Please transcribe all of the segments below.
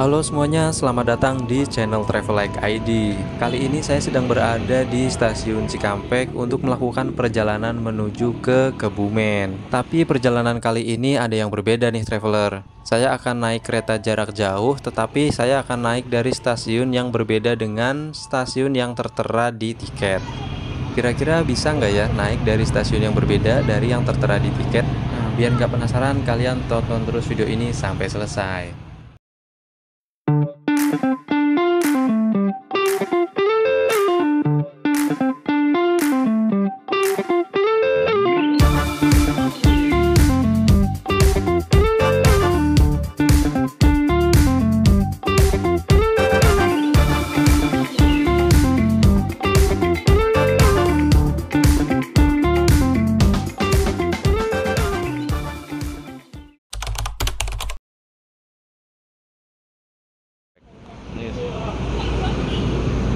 Halo semuanya, selamat datang di channel Travel Like ID. Kali ini saya sedang berada di stasiun Cikampek untuk melakukan perjalanan menuju ke Kebumen. Tapi perjalanan kali ini ada yang berbeda nih traveler. Saya akan naik kereta jarak jauh, tetapi saya akan naik dari stasiun yang berbeda dengan stasiun yang tertera di tiket. Kira-kira bisa nggak ya naik dari stasiun yang berbeda dari yang tertera di tiket? Nah, biar nggak penasaran, kalian tonton terus video ini sampai selesai.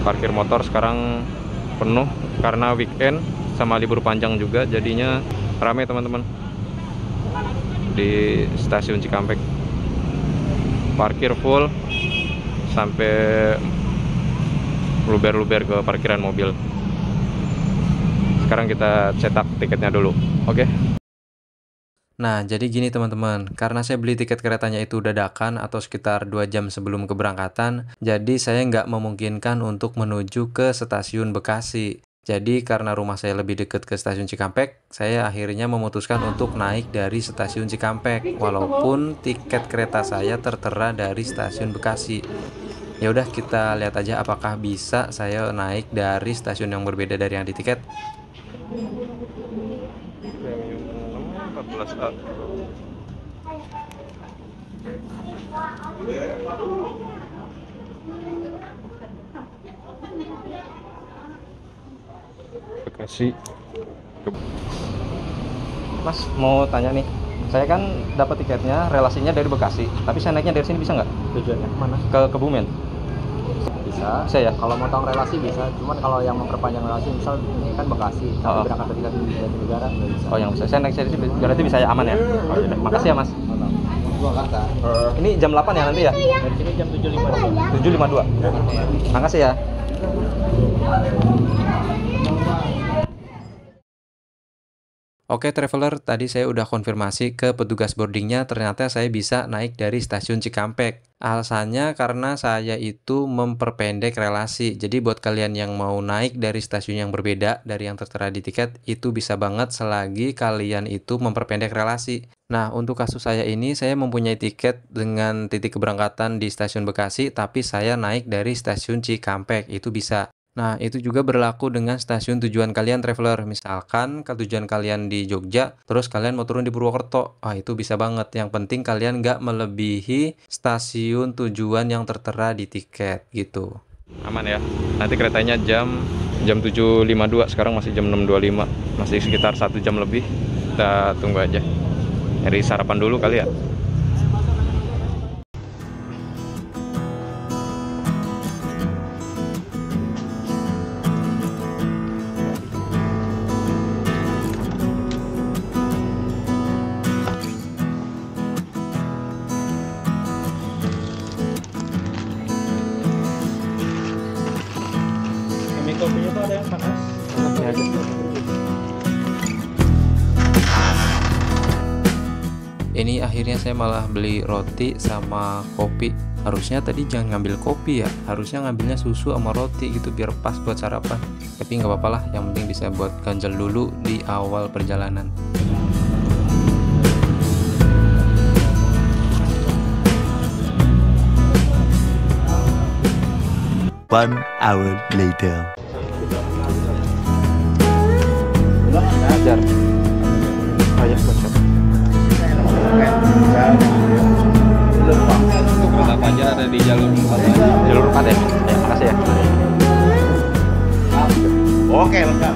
Parkir motor sekarang penuh karena weekend sama libur panjang juga, jadinya ramai teman-teman di stasiun Cikampek. Parkir full sampai luber-luber ke parkiran mobil. Sekarang kita cetak tiketnya dulu, oke? Nah, jadi gini teman-teman, karena saya beli tiket keretanya itu dadakan atau sekitar 2 jam sebelum keberangkatan, jadi saya nggak memungkinkan untuk menuju ke stasiun Bekasi. Jadi karena rumah saya lebih dekat ke stasiun Cikampek, saya akhirnya memutuskan untuk naik dari stasiun Cikampek, walaupun tiket kereta saya tertera dari stasiun Bekasi. Ya udah, kita lihat aja apakah bisa saya naik dari stasiun yang berbeda dari yang di tiket. 14A. Bekasi. Mas mau tanya nih, saya kan dapat tiketnya relasinya dari Bekasi, tapi saya naiknya dari sini bisa nggak? Tujuannya mana? Ke Kebumen. Bisa. Bisa ya? Kalau motong relasi bisa, cuman kalau yang memperpanjang relasi misal ini kan Bekasi, tapi berangkat dari negara nggak bisa. Oh, yang bisa. Saya naik dari sini berarti bisa ya, aman ya? Oh, yaudah. Makasih ya Mas. Ini jam 8 ya nanti ya? Dari sini jam 7.52. 7.52. Makasih ya. Oke traveler, tadi saya udah konfirmasi ke petugas boardingnya, ternyata saya bisa naik dari stasiun Cikampek. Alasannya karena saya itu memperpendek relasi. Jadi buat kalian yang mau naik dari stasiun yang berbeda dari yang tertera di tiket, itu bisa banget selagi kalian itu memperpendek relasi. Nah, untuk kasus saya ini, saya mempunyai tiket dengan titik keberangkatan di stasiun Bekasi, tapi saya naik dari stasiun Cikampek, itu bisa. Nah, itu juga berlaku dengan stasiun tujuan kalian traveler. Misalkan ke tujuan kalian di Jogja, terus kalian mau turun di Purwokerto. Itu bisa banget. Yang penting kalian nggak melebihi stasiun tujuan yang tertera di tiket gitu. Aman ya. Nanti keretanya jam 7.52, sekarang masih jam 6.25. Masih sekitar 1 jam lebih. Kita tunggu aja. Nyari sarapan dulu kali ya. Kopinya tuh ada yang panas. Panasnya aja. Ini akhirnya saya malah beli roti sama kopi. Harusnya tadi jangan ngambil kopi ya, harusnya ngambilnya susu sama roti gitu biar pas buat sarapan. Tapi nggak apa-apa lah, yang penting bisa buat ganjel dulu di awal perjalanan. One hour later. Ajar. Ayo bocor. Kereta apa aja ada di jalur 4. Jalur 4 ya? Ya, makasih ya. Oke, lengkap.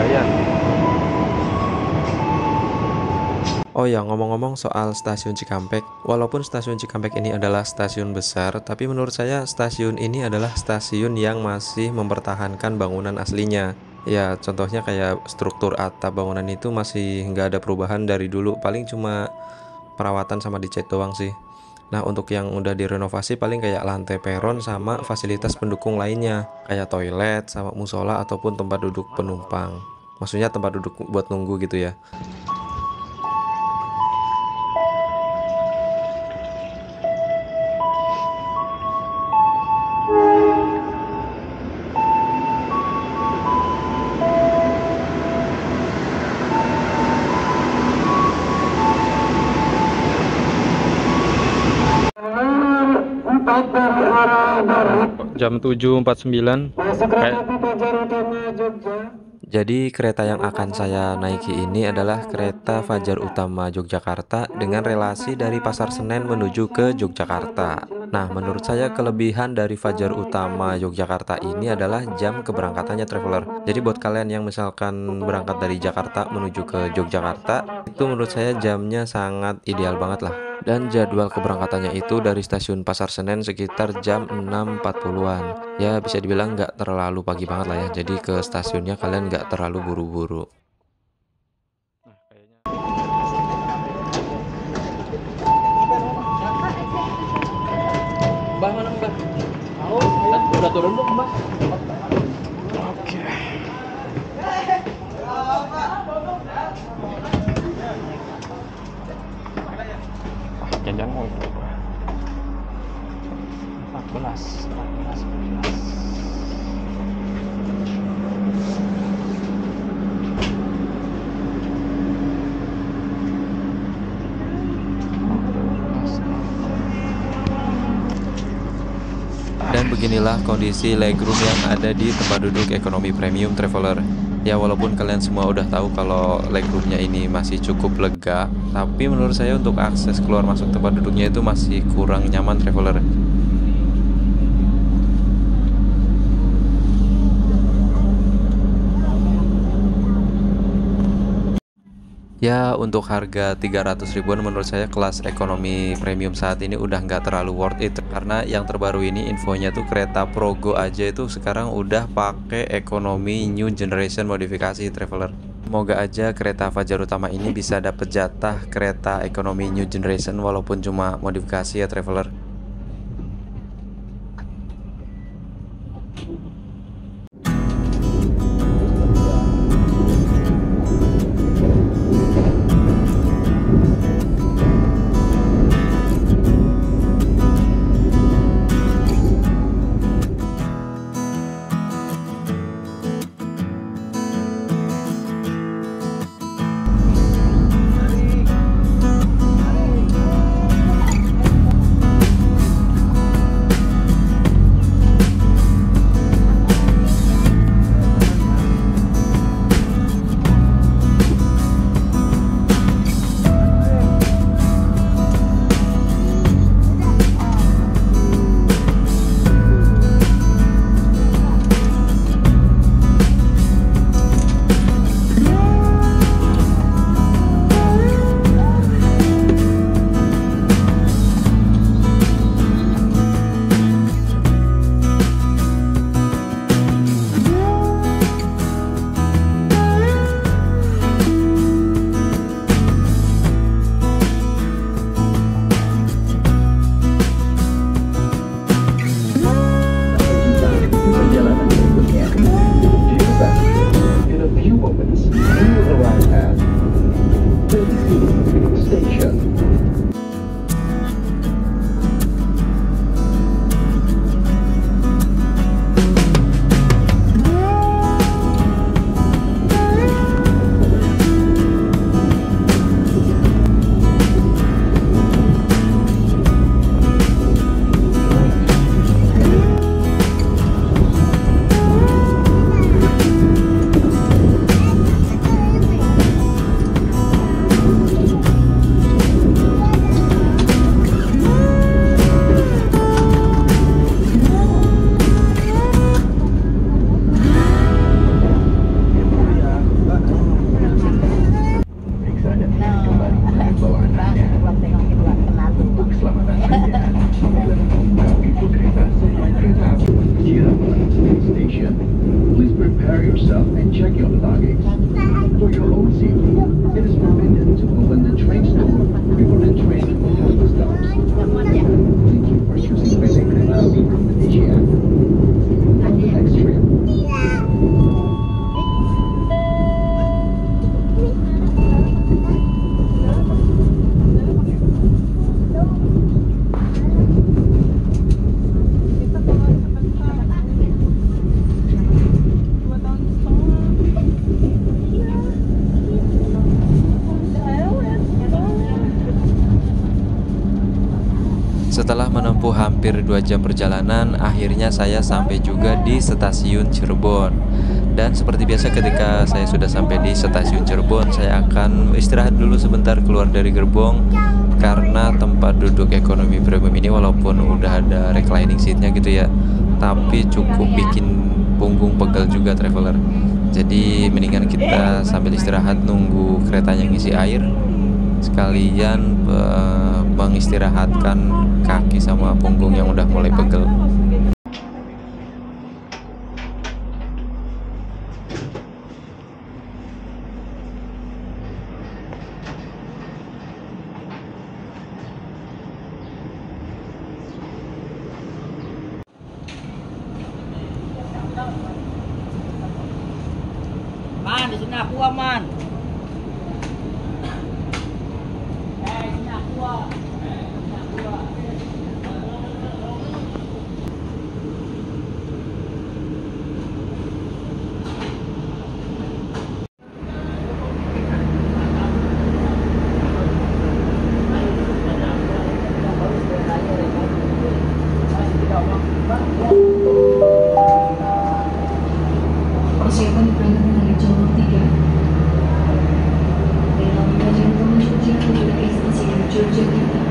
Jaya. Oh ya, ngomong-ngomong soal stasiun Cikampek, walaupun stasiun Cikampek ini adalah stasiun besar, tapi menurut saya stasiun ini adalah stasiun yang masih mempertahankan bangunan aslinya. Ya, contohnya kayak struktur atap bangunan itu masih nggak ada perubahan dari dulu, paling cuma perawatan sama dicat doang sih. Nah, untuk yang udah direnovasi paling kayak lantai peron sama fasilitas pendukung lainnya, kayak toilet sama musola ataupun tempat duduk penumpang. Maksudnya tempat duduk buat nunggu gitu ya. Jam 7.49 kayak. Jadi kereta yang akan saya naiki ini adalah kereta Fajar Utama Yogyakarta dengan relasi dari Pasar Senen menuju ke Yogyakarta. Nah, menurut saya kelebihan dari Fajar Utama Yogyakarta ini adalah jam keberangkatannya traveler. Jadi buat kalian yang misalkan berangkat dari Jakarta menuju ke Yogyakarta, itu menurut saya jamnya sangat ideal banget lah. Dan jadwal keberangkatannya itu dari stasiun Pasar Senen sekitar jam 6.40-an. Ya bisa dibilang nggak terlalu pagi banget lah ya. Jadi ke stasiunnya kalian nggak terlalu buru-buru. Mbah mana Mbah? Tahu, udah turun belum Mbah? Oke. Jangan mau 14. Dan beginilah kondisi legroom yang ada di tempat duduk ekonomi premium traveler. Ya walaupun kalian semua udah tahu kalau legroomnya ini masih cukup lega, tapi menurut saya untuk akses keluar masuk tempat duduknya itu masih kurang nyaman traveler. Ya untuk harga 300 ribuan menurut saya kelas ekonomi premium saat ini udah nggak terlalu worth it. Karena yang terbaru ini infonya tuh kereta Progo aja itu sekarang udah pakai ekonomi new generation modifikasi traveler. Semoga aja kereta Fajar Utama ini bisa dapet jatah kereta ekonomi new generation walaupun cuma modifikasi ya traveler. prepare yourself and check your luggage. For your own safety, it is forbidden to open the train's door before entering one of the stops. Thank you for choosing PT Kereta Api Indonesia. On the next trip. Setelah menempuh hampir 2 jam perjalanan, akhirnya saya sampai juga di stasiun Cirebon. Dan seperti biasa ketika saya sudah sampai di stasiun Cirebon, saya akan istirahat dulu sebentar keluar dari gerbong. Karena tempat duduk ekonomi premium ini walaupun udah ada reclining seatnya gitu ya, tapi cukup bikin punggung pegel juga traveler. Jadi mendingan kita sambil istirahat nunggu keretanya ngisi air, sekalian mengistirahatkan kaki sama punggung yang udah mulai pegel. Man, di sini aku aman. Persiapan diberangkatkan dari jalur 3 dalam baju utama Jogja menuju ke stasiun Yogyakarta.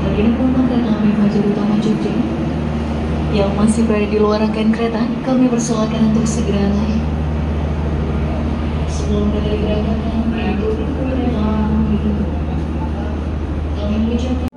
Bagi penumpang kereta api Fajar Utama Jogja yang masih berada di luar rangkaian kereta, kami persilakan untuk segera naik. Sebelum kereta diberangkatkan, kami mengucapkan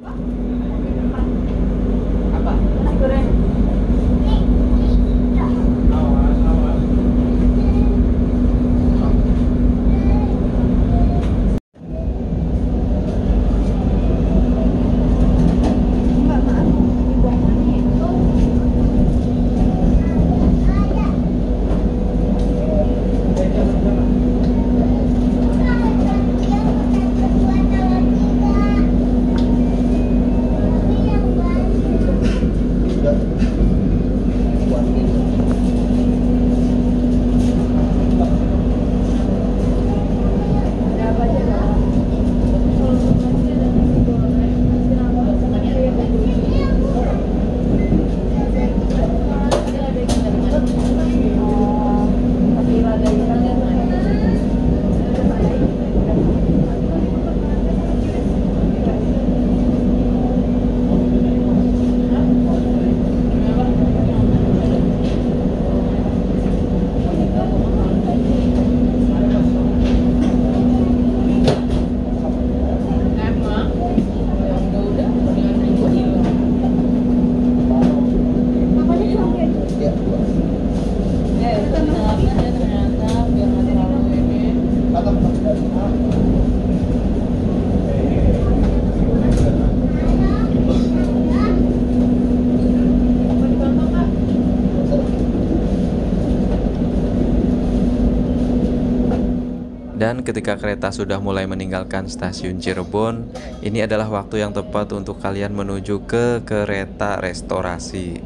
Dan ketika kereta sudah mulai meninggalkan stasiun Cirebon, ini adalah waktu yang tepat untuk kalian menuju ke kereta restorasi.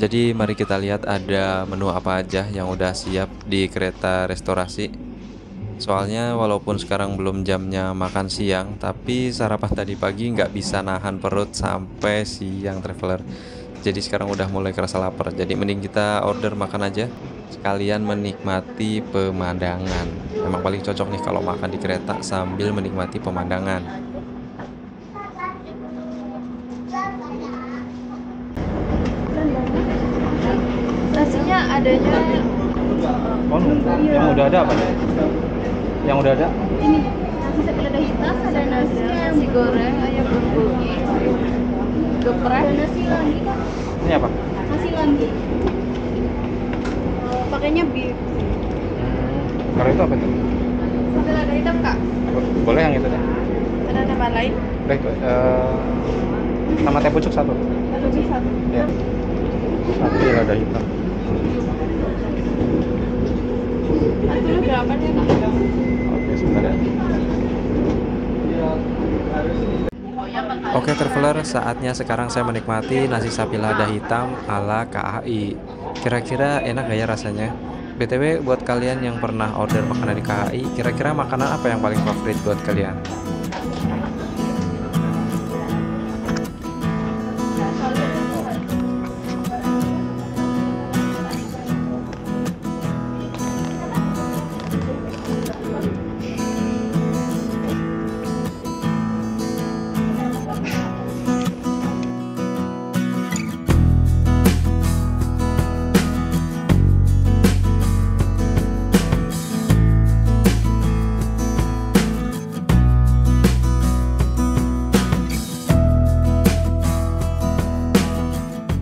Jadi mari kita lihat ada menu apa aja yang udah siap di kereta restorasi. Soalnya walaupun sekarang belum jamnya makan siang, tapi sarapan tadi pagi nggak bisa nahan perut sampai siang traveler. Jadi sekarang udah mulai kerasa lapar, jadi mending kita order makan aja sekalian menikmati pemandangan. Memang paling cocok nih kalau makan di kereta sambil menikmati pemandangan. Nasinya adanya Yang udah ada apa nih? Yang udah ada? ini nasi sekeledai hitam, ada nasi goreng, ayam bulgogi, geprek, ada nasi lagi kan? Ini apa? Nasi Pakainya beef. Kalau itu apa tuh? Sambil ada hitam kak. Boleh yang itu deh. Ada nama lain? Baik, sama teh pucuk satu. Atau bisa? Ya. Tapi ada hitam. Dulu berapa nih kak? Oke, sebentar ya. Oke traveler, saatnya sekarang saya menikmati nasi sapi lada hitam ala KAI. Kira-kira enak gak ya rasanya? BTW buat kalian yang pernah order makanan di KAI, kira-kira makanan apa yang paling favorit buat kalian?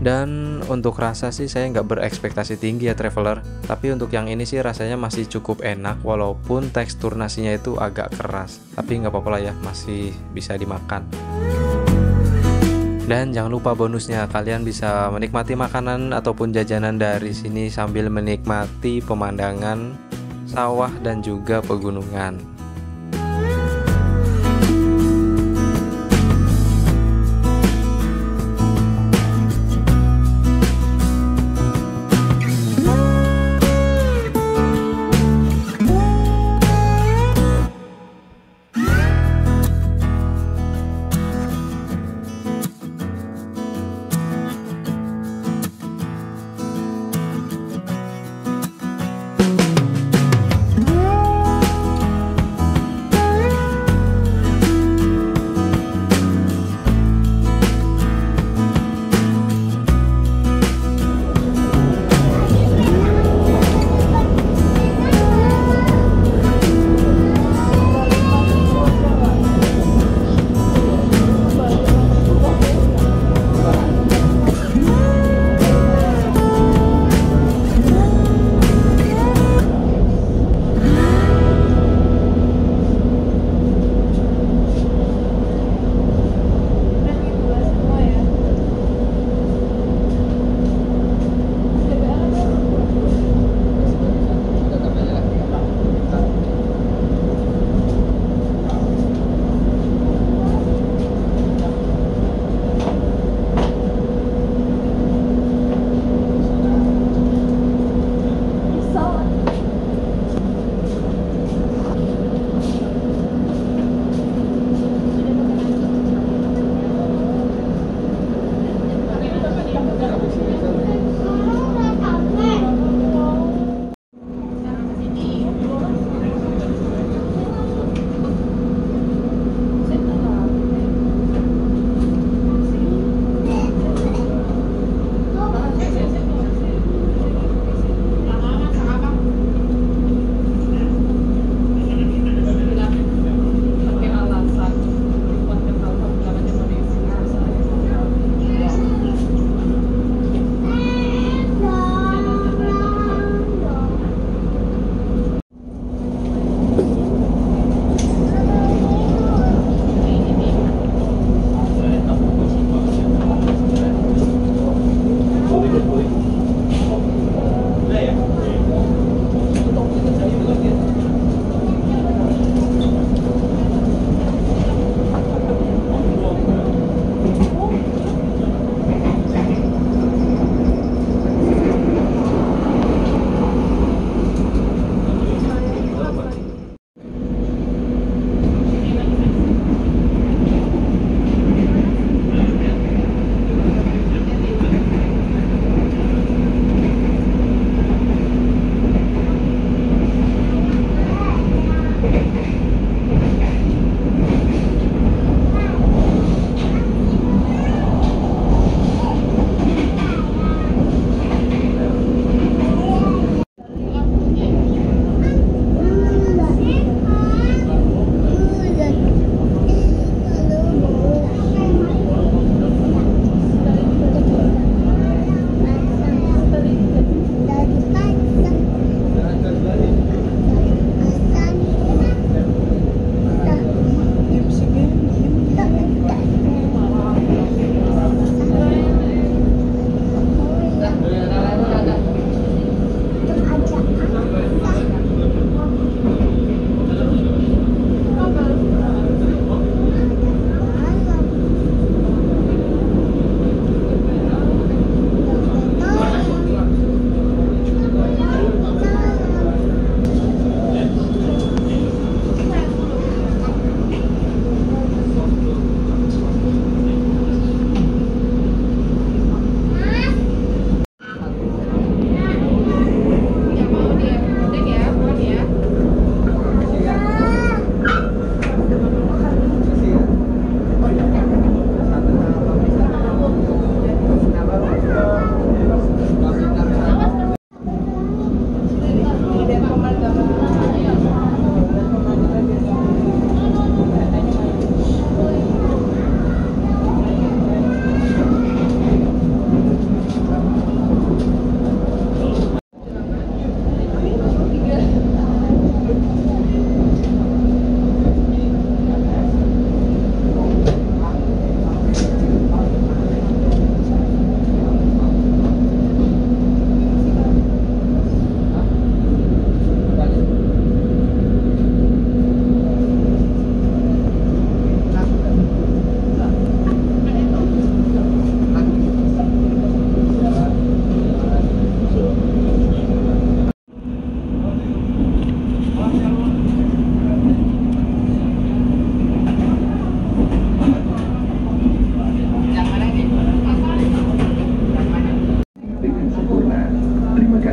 Dan untuk rasa sih saya nggak berekspektasi tinggi ya traveler. Tapi untuk yang ini sih rasanya masih cukup enak, walaupun tekstur nasinya itu agak keras. Tapi nggak apa-apa lah ya, masih bisa dimakan. Dan jangan lupa bonusnya, kalian bisa menikmati makanan ataupun jajanan dari sini sambil menikmati pemandangan sawah dan juga pegunungan.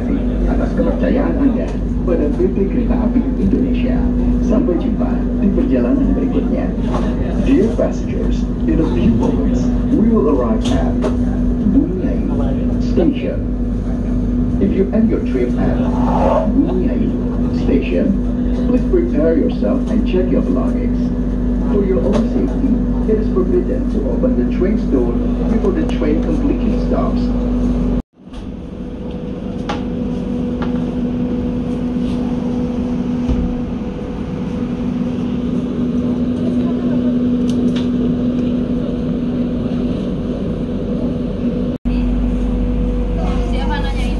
kasih atas kepercayaan Anda pada PT Kereta Api Indonesia. Sampai jumpa di perjalanan berikutnya. Dear passengers, in a few moments, we will arrive at Bumiayu Station. If you end your trip at Bumiayu Station, please prepare yourself and check your belongings. For your own safety, it is forbidden to open the train's door before the train completely stops. Siapa nanyain?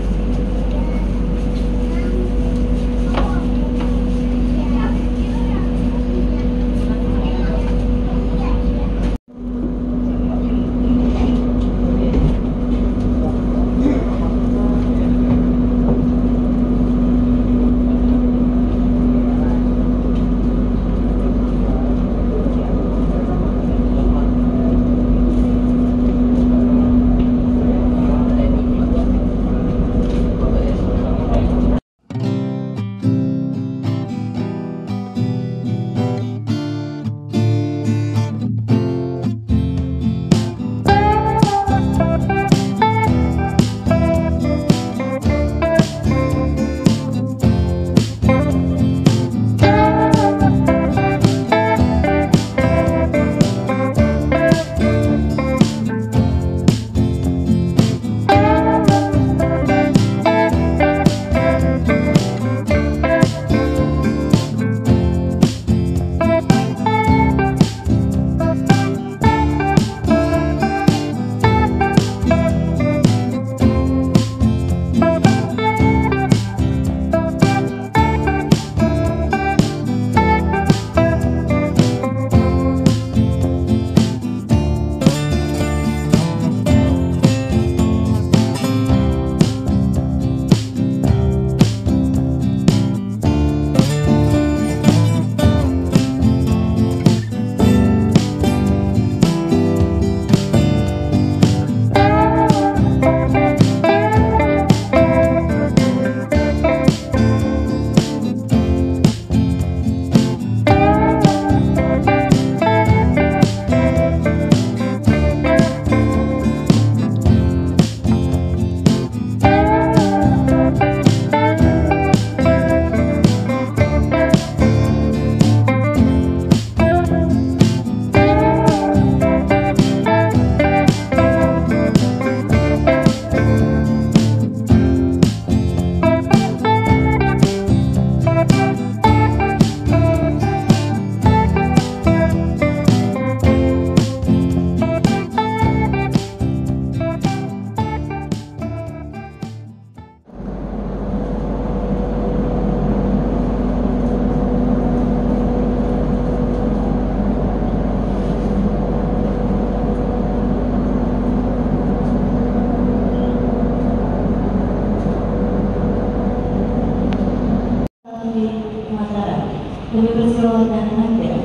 Kami persilakan Anda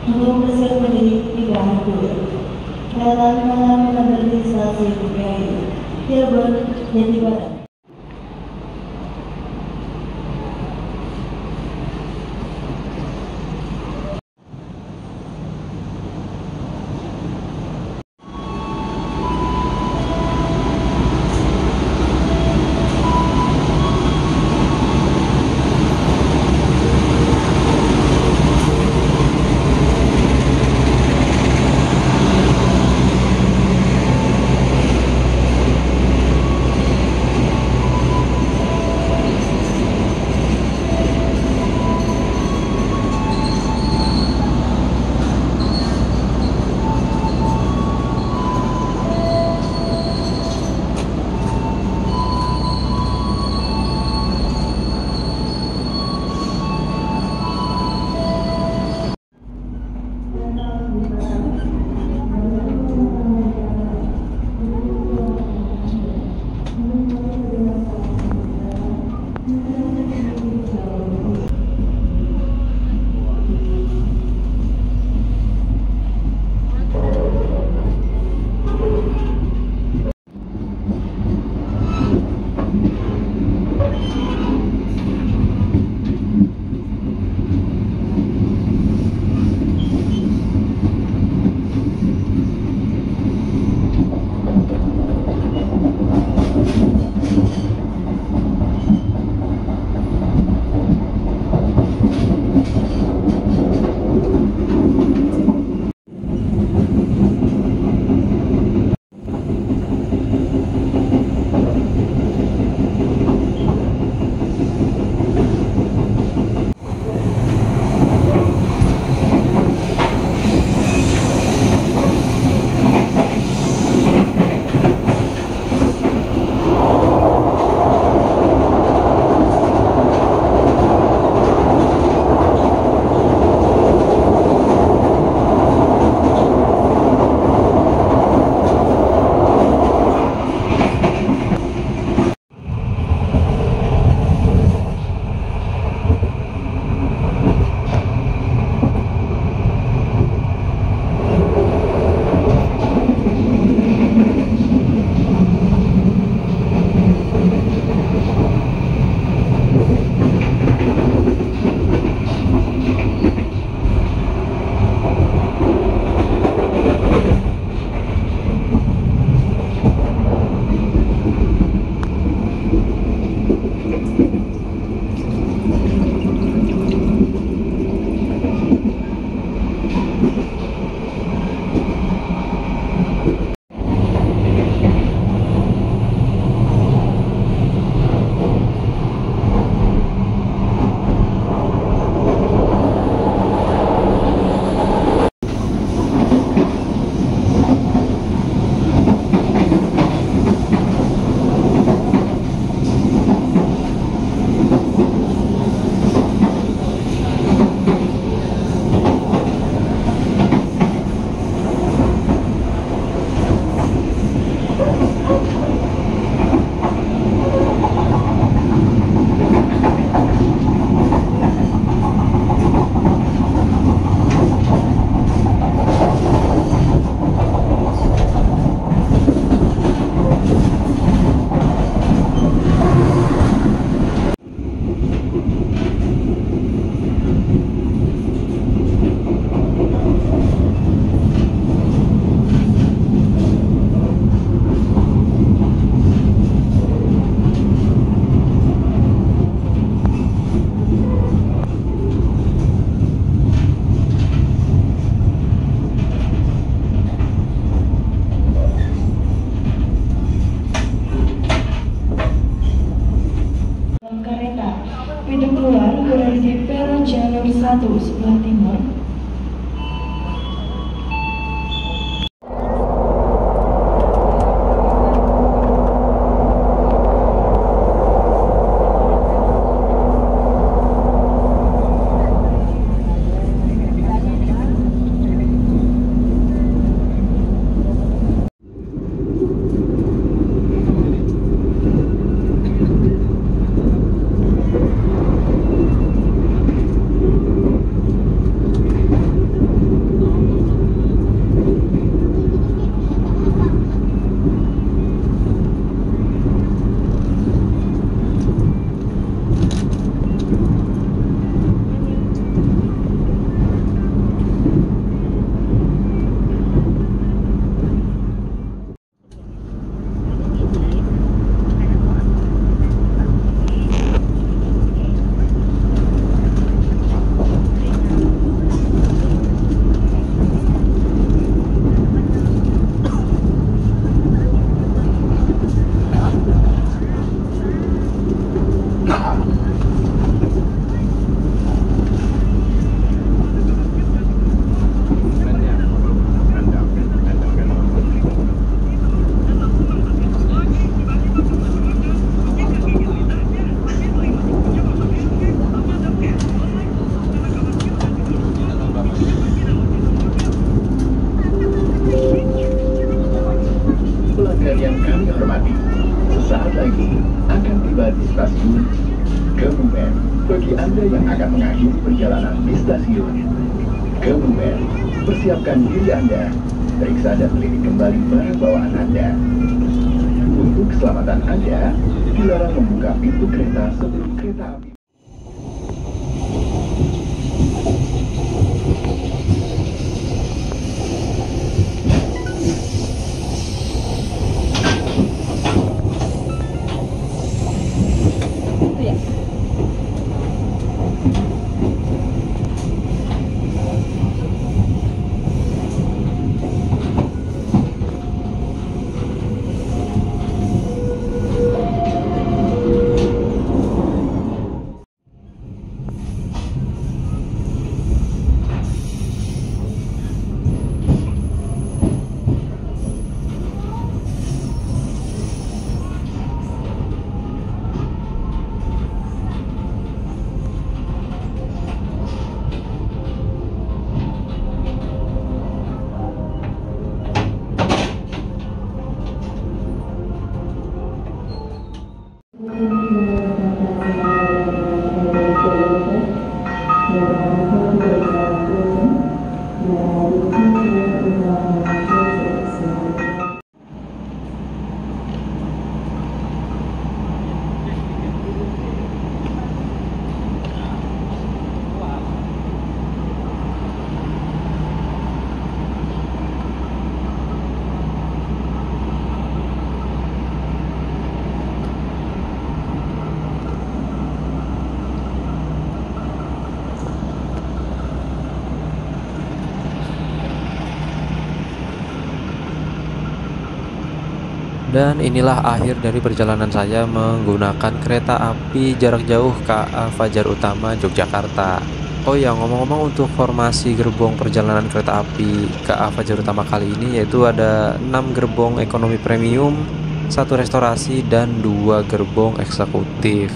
untuk bersiap berdiri di belakang dulu. Kereta mengalami berdiri di stasiun Bumiayu, Cirebon, Jati Barat. Jauh sebelah timur. Pelanggan yang kami hormati, sesaat lagi akan tiba di stasiun Kebumen. Bagi Anda yang akan mengakhiri perjalanan di stasiun Kebumen, persiapkan diri Anda, periksa dan teliti kembali barang bawaan Anda. Untuk keselamatan Anda, dilarang membuka pintu kereta sebelum kereta api. Dan inilah akhir dari perjalanan saya menggunakan kereta api jarak jauh KA Fajar Utama Yogyakarta. Oh ya, ngomong-ngomong, untuk formasi gerbong perjalanan kereta api KA Fajar Utama kali ini yaitu ada 6 gerbong ekonomi premium, 1 restorasi, dan 2 gerbong eksekutif.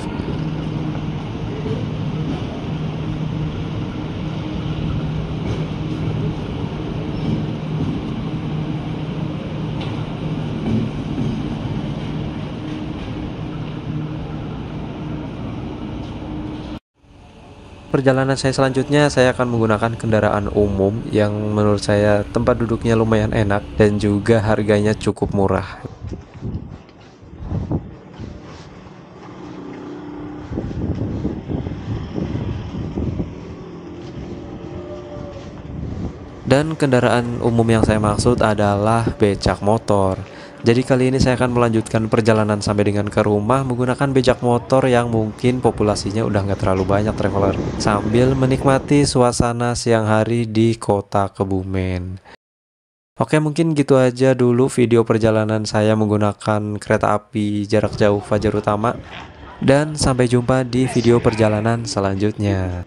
Perjalanan saya selanjutnya, saya akan menggunakan kendaraan umum yang menurut saya tempat duduknya lumayan enak dan juga harganya cukup murah. Dan kendaraan umum yang saya maksud adalah becak motor. Jadi kali ini saya akan melanjutkan perjalanan sampai dengan ke rumah menggunakan becak motor yang mungkin populasinya udah nggak terlalu banyak, traveler, sambil menikmati suasana siang hari di kota Kebumen. Oke, mungkin gitu aja dulu video perjalanan saya menggunakan kereta api jarak jauh Fajar Utama. Dan sampai jumpa di video perjalanan selanjutnya.